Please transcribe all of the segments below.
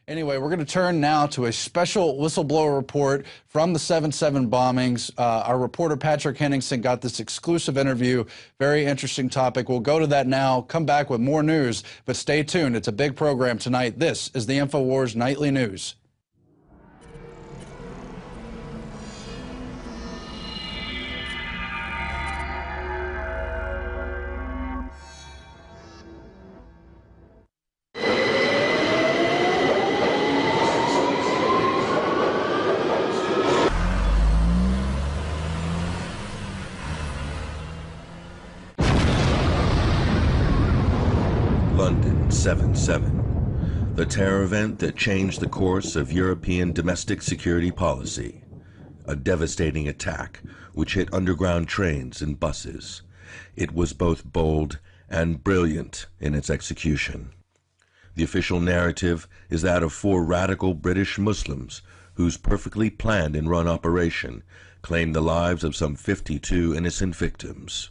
Anyway, we're going to turn now to a special whistleblower report from the 7/7 bombings. Our reporter Patrick Henningsen got this exclusive interview. Very interesting topic. We'll go to that now, come back with more news, but stay tuned. It's a big program tonight. This is the Infowars Nightly News. London, 7/7, the terror event that changed the course of European domestic security policy. A devastating attack which hit underground trains and buses. It was both bold and brilliant in its execution. The official narrative is that of 4 radical British Muslims whose perfectly planned and run operation claimed the lives of some 52 innocent victims.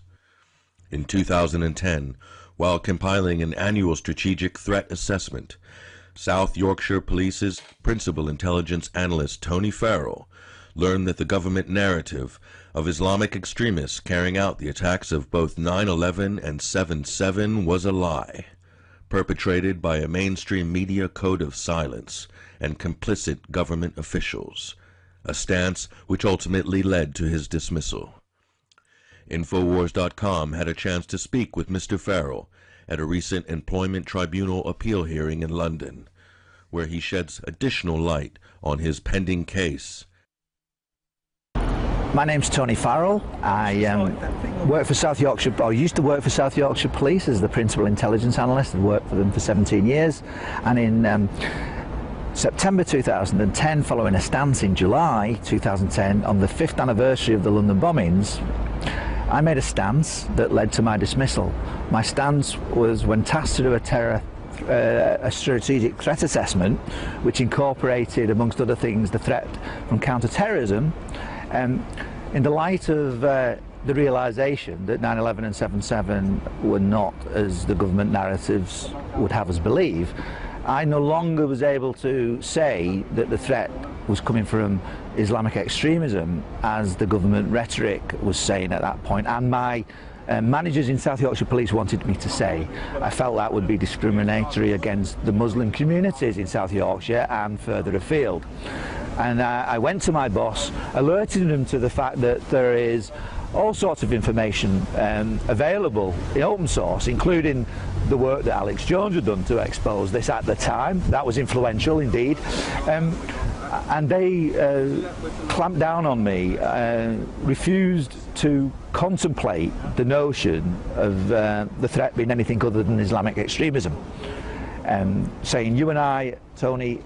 In 2010, while compiling an annual strategic threat assessment, South Yorkshire Police's principal intelligence analyst Tony Farrell learned that the government narrative of Islamic extremists carrying out the attacks of both 9/11 and 7/7 was a lie, perpetrated by a mainstream media code of silence and complicit government officials, a stance which ultimately led to his dismissal. Infowars.com had a chance to speak with Mr. Farrell at a recent Employment Tribunal appeal hearing in London, where he sheds additional light on his pending case. My name's Tony Farrell. I work for South Yorkshire, or used to work for South Yorkshire Police as the principal intelligence analyst. I've worked for them for 17 years. And in September 2010, following a stance in July 2010 on the 5th anniversary of the London bombings, I made a stance that led to my dismissal. My stance was, when tasked to do a strategic threat assessment, which incorporated, amongst other things, the threat from counter-terrorism, in the light of the realisation that 9/11 and 7/7 were not as the government narratives would have us believe, I no longer was able to say that the threat was coming from Islamic extremism, as the government rhetoric was saying at that point, and my managers in South Yorkshire Police wanted me to say. I felt that would be discriminatory against the Muslim communities in South Yorkshire and further afield. And I went to my boss, alerting him to the fact that there is all sorts of information available in open source, including the work that Alex Jones had done to expose this at the time. That was influential indeed. And they clamped down on me, refused to contemplate the notion of the threat being anything other than Islamic extremism, saying, you and I, Tony,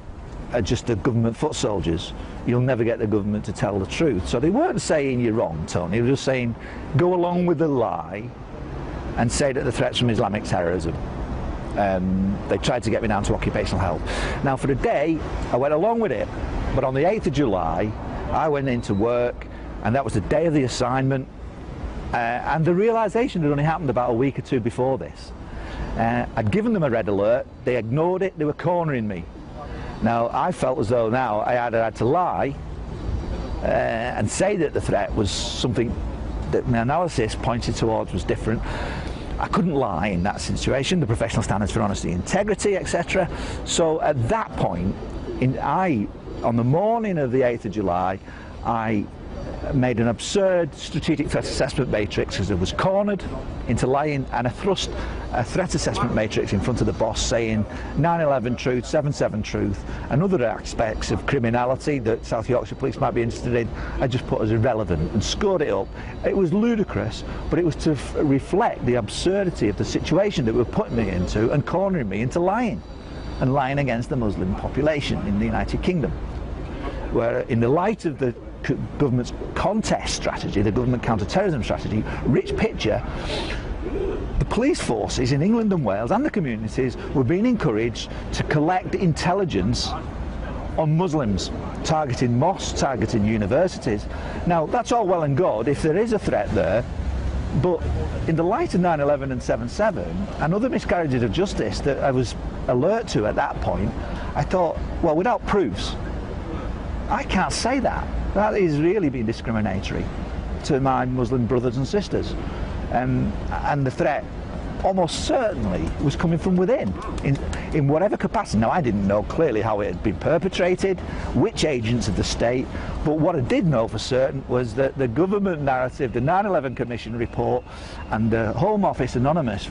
are just the government foot soldiers. You'll never get the government to tell the truth. So they weren't saying you're wrong, Tony. They were just saying go along with the lie and say that the threat's from Islamic terrorism. They tried to get me down to occupational health. Now, for a day, I went along with it. But on the 8th of July, I went into work, and that was the day of the assignment. And the realisation had only happened about a week or two before this. I'd given them a red alert. They ignored it. They were cornering me. Now, I felt as though now I either had to lie and say that the threat was something that my analysis pointed towards was different. I couldn't lie in that situation, the professional standards for honesty, integrity, etc. So at that point, on the morning of the 8th of July, I made an absurd strategic threat assessment matrix because it was cornered into lying, and I thrust a threat assessment matrix in front of the boss saying 9/11 truth, 7/7 truth, and other aspects of criminality that South Yorkshire Police might be interested in. I just put as irrelevant and scored it up. It was ludicrous, but it was to reflect the absurdity of the situation that were putting me into and cornering me into lying, and lying against the Muslim population in the United Kingdom, where in the light of the government's contest strategy, the government counter-terrorism strategy, rich picture, the police forces in England and Wales and the communities were being encouraged to collect intelligence on Muslims, targeting mosques, targeting universities. Now, that's all well and good if there is a threat there, But in the light of 9/11 and 7/7 and other miscarriages of justice that I was alert to at that point, I thought, well, without proofs, I can't say that. That is really being discriminatory to my Muslim brothers and sisters. And the threat almost certainly was coming from within, in whatever capacity. Now, I didn't know clearly how it had been perpetrated, which agents of the state, but what I did know for certain was that the government narrative, the 9/11 Commission report, and the Home Office anonymous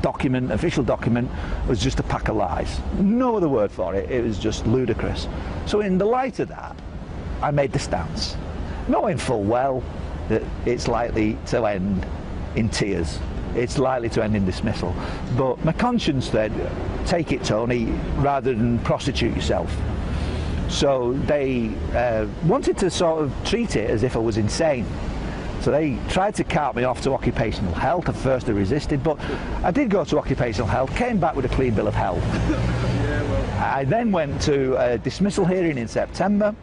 document, official document, was just a pack of lies. No other word for it. It was just ludicrous. So in the light of that, I made the stance, knowing full well that it's likely to end in tears. It's likely to end in dismissal. But my conscience said, take it, Tony, rather than prostitute yourself. So they wanted to sort of treat it as if I was insane. So they tried to cart me off to occupational health. At first I resisted, but I did go to occupational health, came back with a clean bill of health. I then went to a dismissal hearing in September,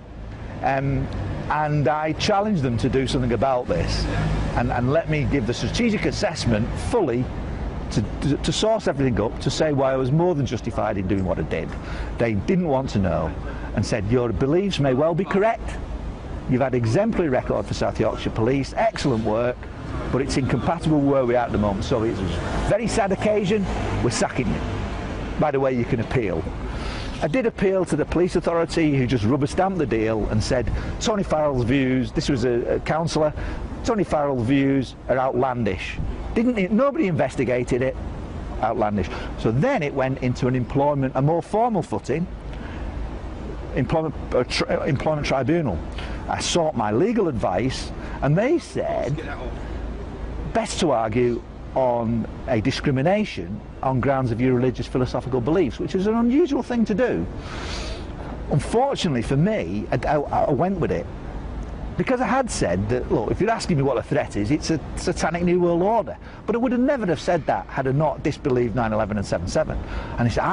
and I challenged them to do something about this and let me give the strategic assessment fully to source everything up, to say why I was more than justified in doing what I did. They didn't want to know and said, your beliefs may well be correct. You've had exemplary record for South Yorkshire Police, excellent work, but it's incompatible with where we are at the moment. So it's a very sad occasion, we're sacking you. By the way, you can appeal. I did appeal to the police authority, who just rubber stamped the deal and said Tony Farrell's views, this was a councillor, Tony Farrell's views are outlandish. Nobody investigated it, outlandish. So then it went into a more formal footing, employment tribunal. I sought my legal advice, and they said best to argue on a discrimination on grounds of your religious philosophical beliefs, which is an unusual thing to do. Unfortunately for me, I went with it because I had said that, look, if you're asking me what a threat is, it's a satanic New World Order. But I would have never have said that had I not disbelieved 9/11 and 7/7. And he said,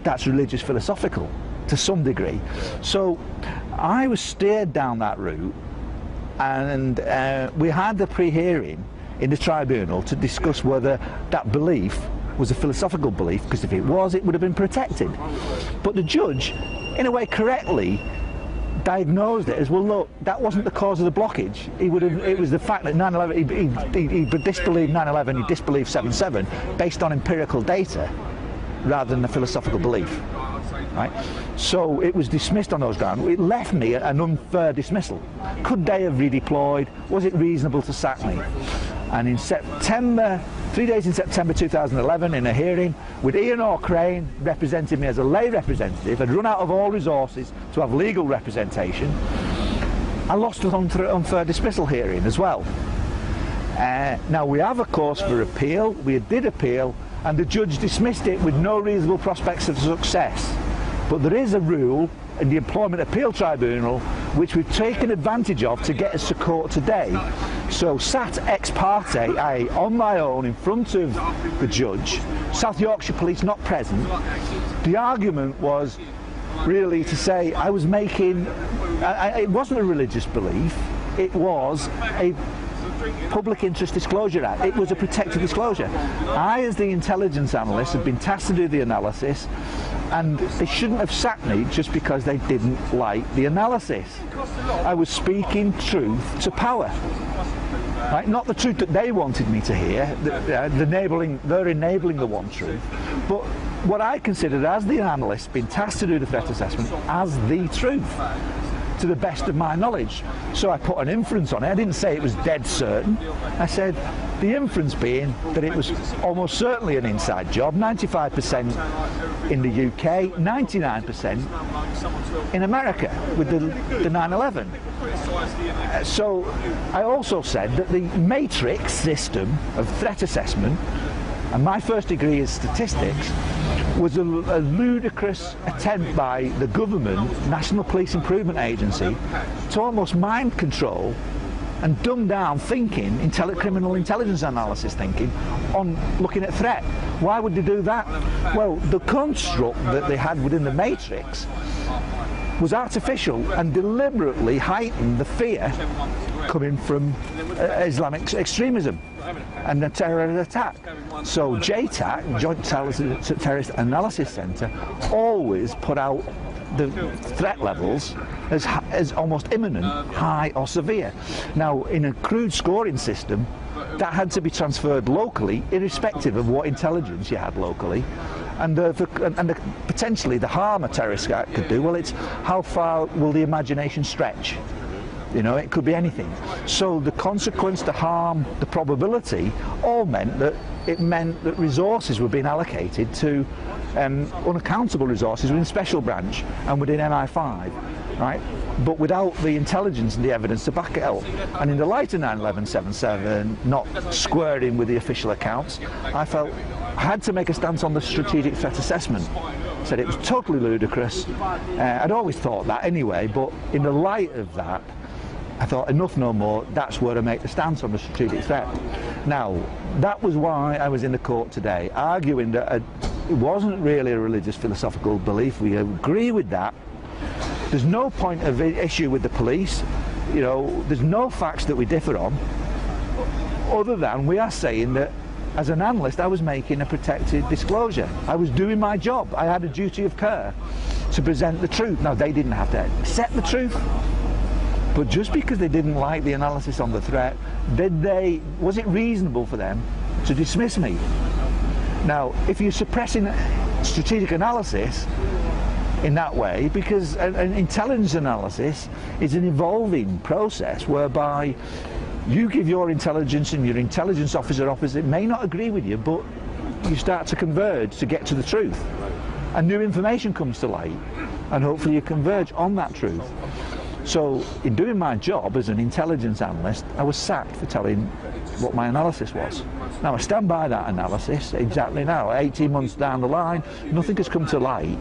that's religious philosophical to some degree. So I was steered down that route, and we had the pre-hearing in the tribunal to discuss whether that belief was a philosophical belief, because if it was, it would have been protected. But the judge, in a way correctly, diagnosed it as, well, look, that wasn't the cause of the blockage. It was the fact that 9/11, he disbelieved 9/11, he disbelieved 7/7 based on empirical data rather than a philosophical belief. Right? So it was dismissed on those grounds. It left me an unfair dismissal. Could they have redeployed? Was it reasonable to sack me? And in September, 3 days in September 2011, in a hearing with Ian O'Crane representing me as a lay representative, I'd run out of all resources to have legal representation. I lost an unfair dismissal hearing as well. Now we have a course for appeal. We did appeal, and the judge dismissed it with no reasonable prospects of success. But there is a rule in the Employment Appeal Tribunal which we've taken advantage of to get us to court today. So sat ex parte, on my own in front of the judge, South Yorkshire Police not present, the argument was really to say I was making, it wasn't a religious belief, it was a Public Interest Disclosure Act. It was a protected disclosure. I, as the intelligence analyst, have been tasked to do the analysis, and they shouldn't have sacked me just because they didn't like the analysis. I was speaking truth to power. Right? Not the truth that they wanted me to hear, they're enabling the one truth, but what I considered as the analyst, being tasked to do the threat assessment, as the truth, to the best of my knowledge. So I put an inference on it. I didn't say it was dead certain. I said the inference being that it was almost certainly an inside job, 95% in the UK, 99% in America with the 9/11. So I also said that the matrix system of threat assessment, and my first degree is statistics, was a ludicrous attempt by the government, National Police Improvement Agency, to almost mind control and dumb down thinking, criminal intelligence analysis thinking, on looking at threat. Why would they do that? Well, the construct that they had within the matrix was artificial and deliberately heightened the fear coming from Islamic extremism and the terror attack. So JTAC, Joint Terrorist Analysis Centre, always put out the threat levels as almost imminent, high or severe. Now, in a crude scoring system, that had to be transferred locally, irrespective of what intelligence you had locally. And potentially the harm a terrorist act could do, well, it's how far will the imagination stretch? You know, it could be anything. So the consequence, the harm, the probability, all meant that resources were being allocated to unaccountable resources within Special Branch and within MI5, right? But without the intelligence and the evidence to back it up. And in the light of 9/11/77, not squaring with the official accounts, I felt I had to make a stance on the strategic threat assessment. Said it was totally ludicrous. I'd always thought that anyway, but in the light of that, I thought enough no more, that's where I make the stance on the strategic threat. Now, that was why I was in the court today, arguing that it wasn't really a religious philosophical belief. We agree with that. There's no point of issue with the police. You know, there's no facts that we differ on, other than we are saying that as an analyst I was making a protected disclosure. I was doing my job. I had a duty of care to present the truth. Now, they didn't have to accept the truth. But just because they didn't like the analysis on the threat, was it reasonable for them to dismiss me? Now, if you're suppressing strategic analysis in that way, because an intelligence analysis is an evolving process whereby you give your intelligence and your intelligence officer opposite may not agree with you, but you start to converge to get to the truth. And new information comes to light, and hopefully you converge on that truth. So, in doing my job as an intelligence analyst, I was sacked for telling what my analysis was. Now, I stand by that analysis exactly now. 18 months down the line, nothing has come to light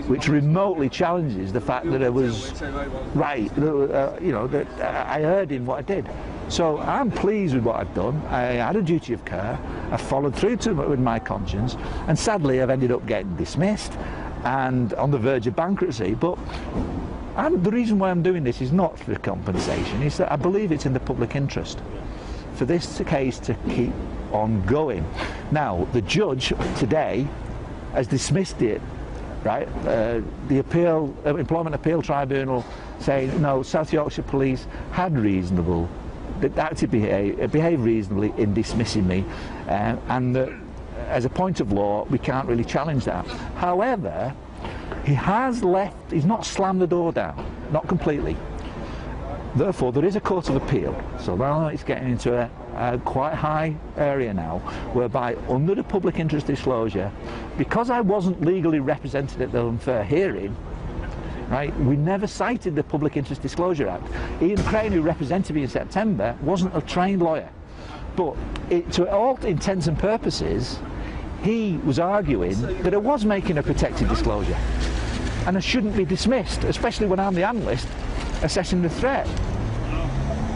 which remotely challenges the fact that I was right, you know, that I erred in what I did. So, I'm pleased with what I've done. I had a duty of care. I followed through with my conscience, and sadly, I've ended up getting dismissed and on the verge of bankruptcy. But the reason why I'm doing this is not for compensation, it's that I believe it's in the public interest for this case to keep on going. Now, the judge today has dismissed it, right? The Employment Appeal Tribunal saying, no, South Yorkshire Police had behaved reasonably in dismissing me, and as a point of law, we can't really challenge that. However, he's not slammed the door down, not completely. Therefore, there is a court of appeal. So now it's getting into a quite high area now, whereby under the public interest disclosure, because I wasn't legally represented at the unfair hearing, right, we never cited the Public Interest Disclosure Act. Ian Crane, who represented me in September, wasn't a trained lawyer. But to all intents and purposes, he was arguing that I was making a protected disclosure and I shouldn't be dismissed, especially when I'm the analyst assessing the threat.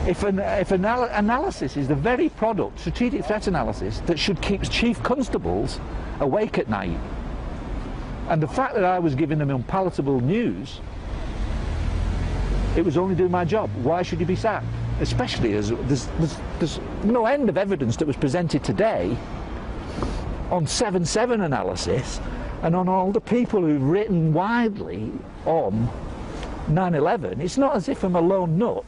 If analysis is the very product, strategic threat analysis, that should keep chief constables awake at night, and the fact that I was giving them unpalatable news, it was only doing my job. Why should you be sacked? Especially as there's no end of evidence that was presented today on 7/7 analysis and on all the people who've written widely on 9/11. It's not as if I'm a lone nut.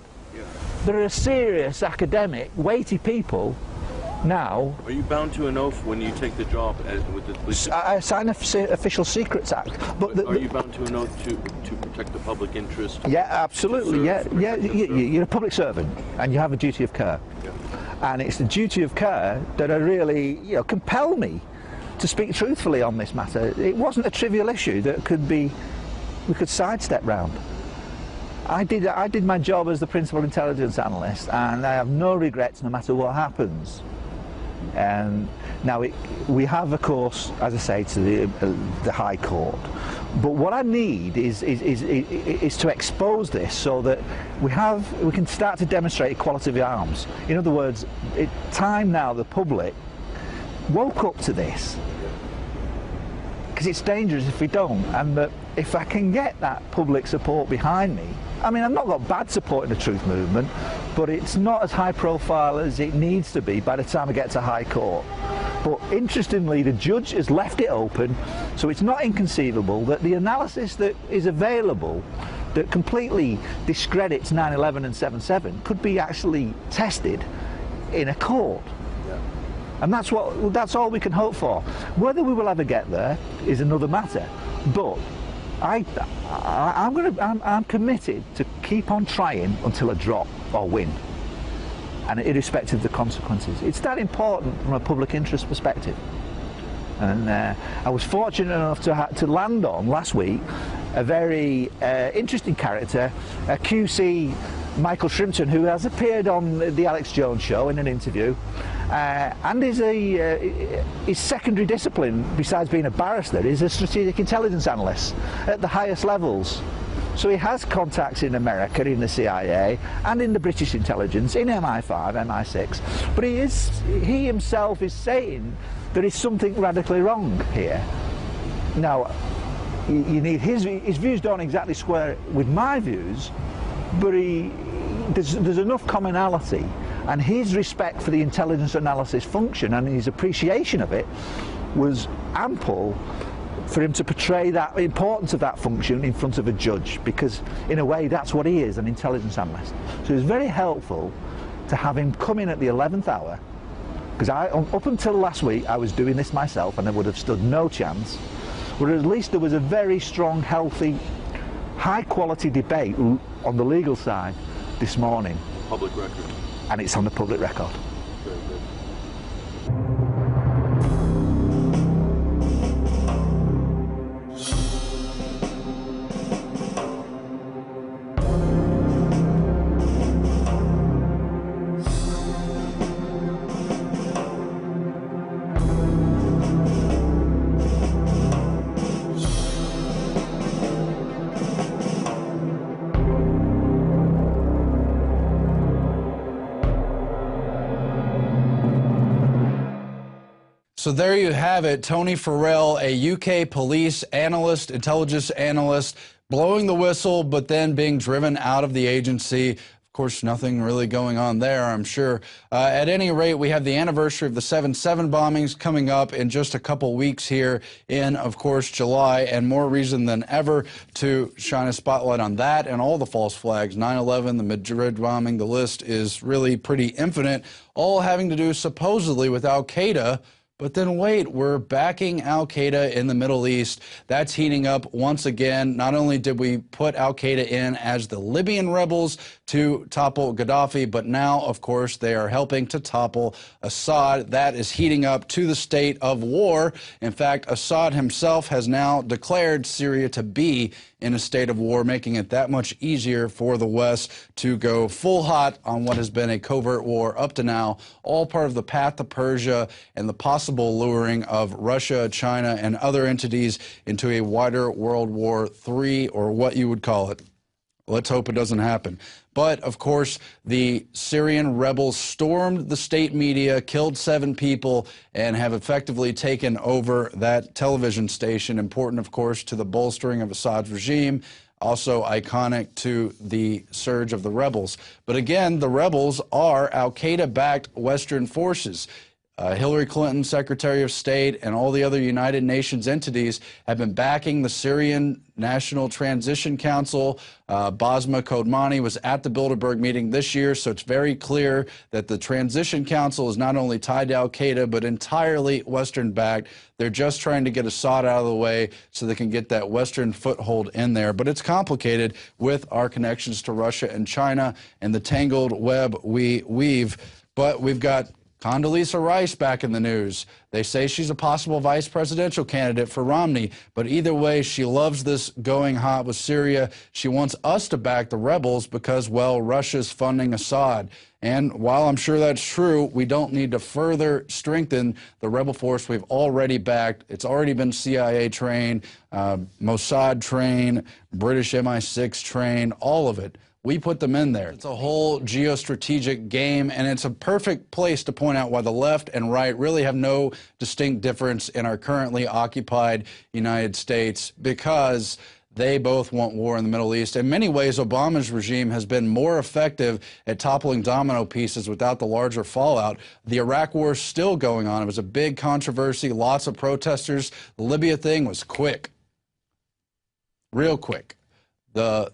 There are serious academic, weighty people now. Are you bound to an oath when you take the job with the police? I sign an Official Secrets Act. But are you bound to an oath to protect the public interest? Yeah, absolutely. Yeah. You're a public servant and you have a duty of care. Yeah. And it's the duty of care that really, compel me to speak truthfully on this matter. It wasn't a trivial issue that we could sidestep round. I did my job as the principal intelligence analyst, and I have no regrets no matter what happens. Now we have, of course, as I say, to the High Court. But what I need is to expose this so that we can start to demonstrate equality of arms. In other words, it's time now the public woke up to this. because it's dangerous if we don't, and that if I can get that public support behind me, I mean, I've not got bad support in the truth movement, but it's not as high profile as it needs to be by the time I get to High Court. But interestingly, the judge has left it open, so it's not inconceivable that the analysis that is available that completely discredits 9/11 and 7/7 could be actually tested in a court. And that's all we can hope for. Whether we will ever get there is another matter. But I'm committed to keep on trying until I drop or win, and irrespective of the consequences. It's that important from a public interest perspective. And I was fortunate enough to land on last week a very interesting character, a QC, Michael Shrimpton, who has appeared on the Alex Jones show in an interview, and is his secondary discipline, besides being a barrister, is a strategic intelligence analyst at the highest levels. So he has contacts in America, in the CIA, and in the British intelligence, in MI5, MI6. But he himself is saying there is something radically wrong here. Now, you need his views don't exactly square with my views, but there's enough commonality, and his respect for the intelligence analysis function and his appreciation of it was ample for him to portray that importance of that function in front of a judge, because in a way that's what he is, an intelligence analyst. So it was very helpful to have him come in at the 11th hour, because up until last week I was doing this myself and I would have stood no chance, but at least there was a very strong, healthy, high quality debate on the legal side this morning. Public record. And it's on the public record. Very good. So there you have it, Tony Farrell, a UK police analyst, intelligence analyst, blowing the whistle, but then being driven out of the agency. Of course, nothing really going on there, I'm sure. At any rate, we have the anniversary of the 7/7 bombings coming up in just a couple weeks here in, of course, July, and more reason than ever to shine a spotlight on that and all the false flags, 9/11, the Madrid bombing. The list is really pretty infinite, all having to do supposedly with Al-Qaeda. But then wait, we're backing Al-Qaeda in the Middle East. That's heating up once again. Not only did we put Al-Qaeda in as the Libyan rebels to topple Gaddafi, but now, of course, they are helping to topple Assad. That is heating up to the state of war. In fact, Assad himself has now declared Syria to be in a state of war, making it that much easier for the West to go full hot on what has been a covert war up to now, all part of the path to Persia and the possible luring of Russia, China, and other entities into a wider World War III, or what you would call it. Let's hope it doesn't happen. But, of course, the Syrian rebels stormed the state media, killed 7 people, and have effectively taken over that television station. Important, of course, to the bolstering of Assad's regime. Also iconic to the surge of the rebels. But again, the rebels are Al-Qaeda-backed Western forces. Hillary Clinton, Secretary of State, and all the other United Nations entities have been backing the Syrian National Transition Council. Basma Kodmani was at the Bilderberg meeting this year, so it's very clear that the Transition Council is not only tied to Al-Qaeda, but entirely Western-backed. They're just trying to get Assad out of the way so they can get that Western foothold in there. But it's complicated with our connections to Russia and China and the tangled web we weave. But we've got Condoleezza Rice back in the news. They say she's a possible vice presidential candidate for Romney, but either way, she loves this going hot with Syria. She wants us to back the rebels because, well, Russia's funding Assad. And while I'm sure that's true, we don't need to further strengthen the rebel force we've already backed. It's already been CIA trained, Mossad trained, British MI6 trained, all of it. We put them in there. It's a whole geostrategic game, and it's a perfect place to point out why the left and right really have no distinct difference in our currently occupied United States, because they both want war in the Middle East. In many ways, Obama's regime has been more effective at toppling domino pieces without the larger fallout. The Iraq war is still going on. It was a big controversy, lots of protesters. The Libya thing was quick, real quick. The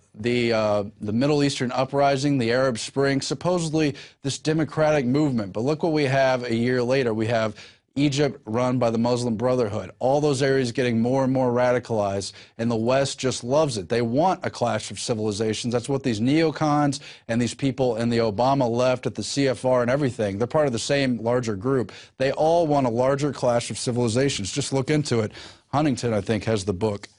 Middle Eastern uprising, the Arab Spring, supposedly this democratic movement. But look what we have a year later. We have Egypt run by the Muslim Brotherhood. All those areas getting more and more radicalized, and the West just loves it. They want a clash of civilizations. That's what these neocons and these people in the Obama left at the CFR and everything, they're part of the same larger group. They all want a larger clash of civilizations. Just look into it. Huntington, I think, has the book.